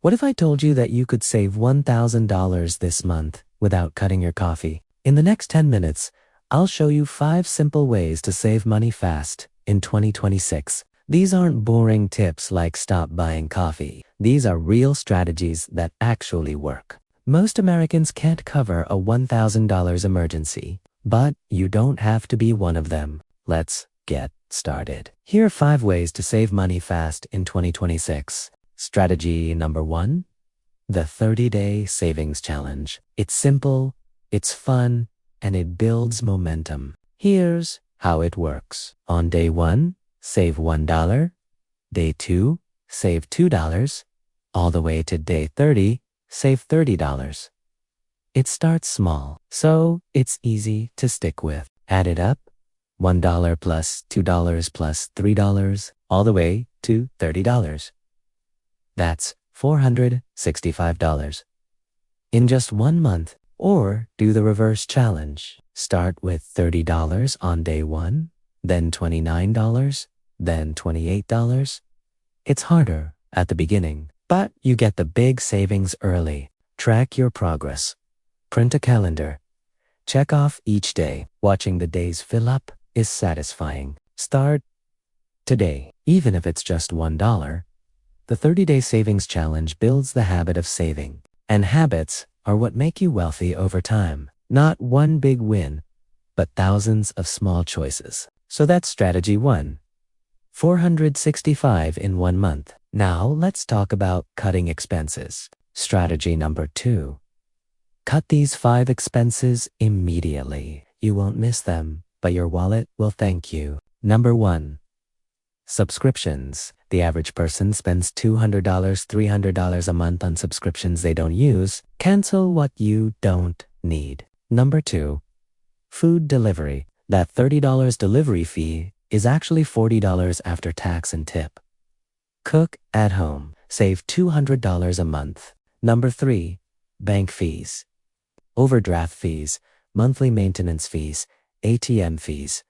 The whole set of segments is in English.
What if I told you that you could save $1,000 this month without cutting your coffee? In the next 10 minutes, I'll show you 5 simple ways to save money fast in 2026. These aren't boring tips like stop buying coffee. These are real strategies that actually work. Most Americans can't cover a $1,000 emergency, but you don't have to be one of them. Let's get started. Here are 5 ways to save money fast in 2026. Strategy number 1, the 30-day savings challenge. It's simple, it's fun, and it builds momentum. Here's how it works. On day 1, save $1. Day 2, save $2. All the way to day 30, save $30. It starts small, so it's easy to stick with. Add it up, $1 plus $2 plus $3, all the way to $30. That's $465 in just 1 month. Or do the reverse challenge. Start with $30 on day 1, then $29, then $28. It's harder at the beginning, but you get the big savings early. Track your progress. Print a calendar. Check off each day. Watching the days fill up is satisfying. Start today. Even if it's just $1, the 30-day savings challenge builds the habit of saving. And habits are what make you wealthy over time. Not one big win, but thousands of small choices. So that's strategy 1. 465 in 1 month. Now let's talk about cutting expenses. Strategy number 2. Cut these 5 expenses immediately. You won't miss them, but your wallet will thank you. Number 1. Subscriptions. The average person spends $200, $300 a month on subscriptions they don't use. Cancel what you don't need. Number 2. Food delivery. That $30 delivery fee is actually $40 after tax and tip. Cook at home. Save $200 a month. Number 3. Bank fees. Overdraft fees, monthly maintenance fees, ATM fees.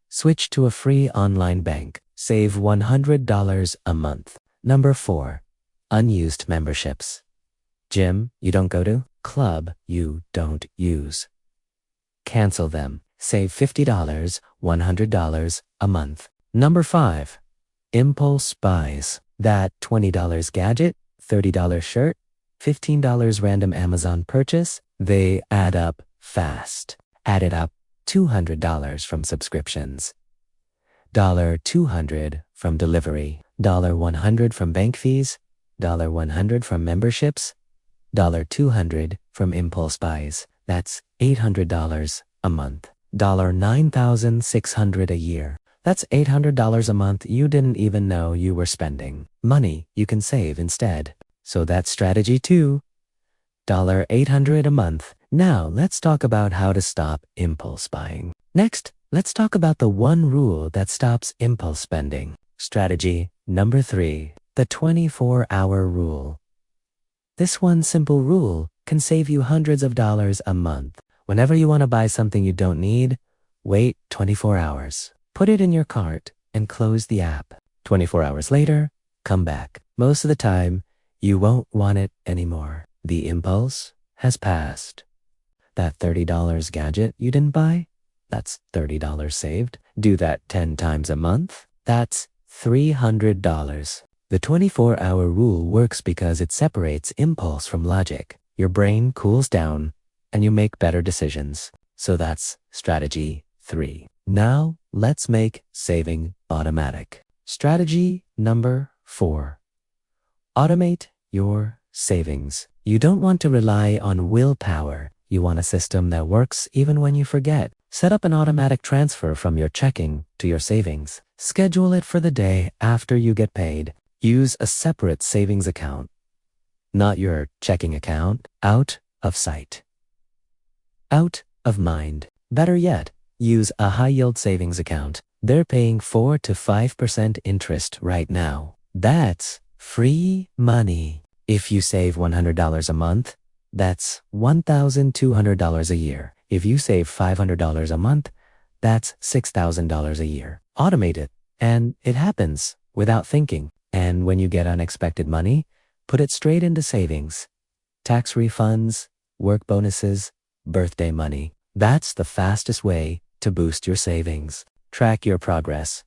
Switch to a free online bank. Save $100 a month. Number 4. Unused memberships. Gym you don't go to, club you don't use. Cancel them. Save $50, $100 a month. Number 5. Impulse buys. That $20 gadget, $30 shirt, $15 random Amazon purchase, they add up fast. Add it up, $200 from subscriptions. $200 from delivery, $100 from bank fees, $100 from memberships, $200 from impulse buys. That's $800 a month. $9,600 a year. That's $800 a month you didn't even know you were spending. Money you can save instead. So that's strategy 2. $800 a month. Now let's talk about how to stop impulse buying. Next, let's talk about the one rule that stops impulse spending. Strategy number 3, the 24-hour rule. This one simple rule can save you hundreds of dollars a month. Whenever you want to buy something you don't need, wait 24 hours. Put it in your cart and close the app. 24 hours later, come back. Most of the time, you won't want it anymore. The impulse has passed. That $30 gadget you didn't buy? That's $30 saved. Do that 10 times a month? That's $300. The 24-hour rule works because it separates impulse from logic. Your brain cools down and you make better decisions. So that's strategy 3. Now let's make saving automatic. Strategy number 4. Automate your savings. You don't want to rely on willpower. You want a system that works even when you forget. Set up an automatic transfer from your checking to your savings. Schedule it for the day after you get paid. Use a separate savings account. Not your checking account. Out of sight. Out of mind. Better yet, use a high-yield savings account. They're paying 4 to 5% interest right now. That's free money. If you save $100 a month, that's $1,200 a year. If you save $500 a month, that's $6,000 a year. Automate it, and it happens without thinking. And when you get unexpected money, Put it straight into savings. Tax refunds, work bonuses, birthday money. That's the fastest way to boost your savings. Track your progress.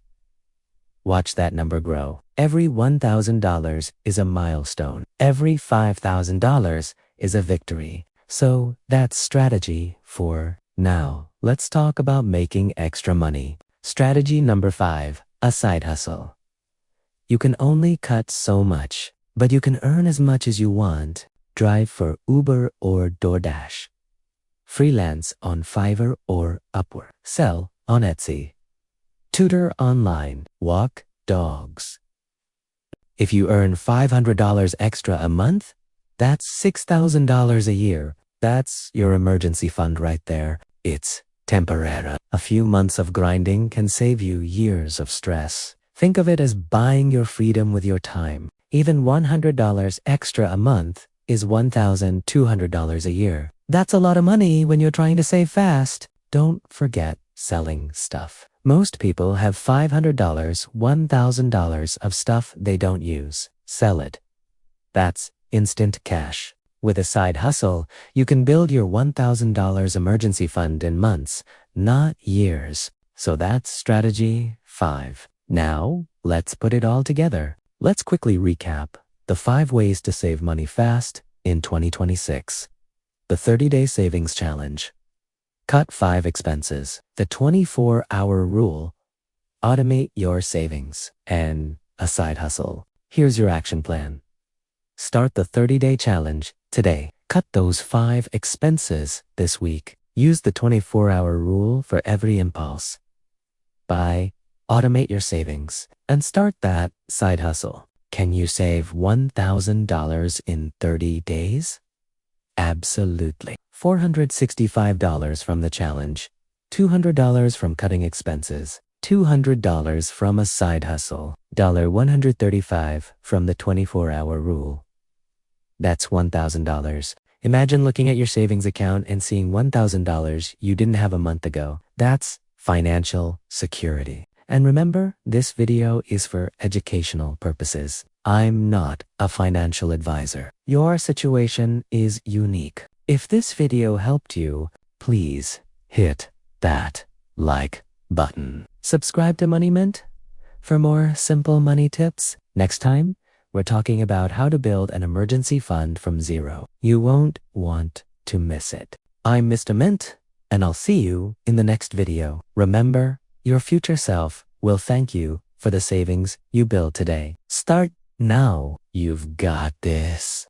Watch that number grow. Every $1,000 is a milestone. Every $5,000 is a victory. So that's strategy 4. Now, let's talk about making extra money. Strategy number 5, a side hustle. You can only cut so much, but you can earn as much as you want. Drive for Uber or DoorDash. Freelance on Fiverr or Upwork. Sell on Etsy. Tutor online. Walk dogs. If you earn $500 extra a month, that's $6,000 a year. That's your emergency fund right there. It's temporary. A few months of grinding can save you years of stress. Think of it as buying your freedom with your time. Even $100 extra a month is $1,200 a year. That's a lot of money when you're trying to save fast. Don't forget selling stuff. Most people have $500, $1,000 of stuff they don't use. Sell it. That's instant cash. With a side hustle, you can build your $1,000 emergency fund in months, not years. So that's strategy 5. Now, let's put it all together. Let's quickly recap the 5 ways to save money fast in 2026. The 30-day savings challenge. Cut 5 expenses. The 24-hour rule. Automate your savings. And a side hustle. Here's your action plan. Start the 30-day challenge today. Cut those 5 expenses this week. Use the 24-hour rule for every impulse. Buy, automate your savings, and start that side hustle. Can you save $1,000 in 30 days? Absolutely. $465 from the challenge, $200 from cutting expenses, $200 from a side hustle, $135 from the 24-hour rule. That's $1,000. Imagine looking at your savings account and seeing $1,000 you didn't have a month ago. That's financial security. And remember, this video is for educational purposes. I'm not a financial advisor. Your situation is unique. If this video helped you, please hit that like button. Subscribe to Money Mint for more simple money tips. Next time, we're talking about how to build an emergency fund from zero. You won't want to miss it. I'm Mr. Mint, and I'll see you in the next video. Remember, your future self will thank you for the savings you build today. Start now. You've got this.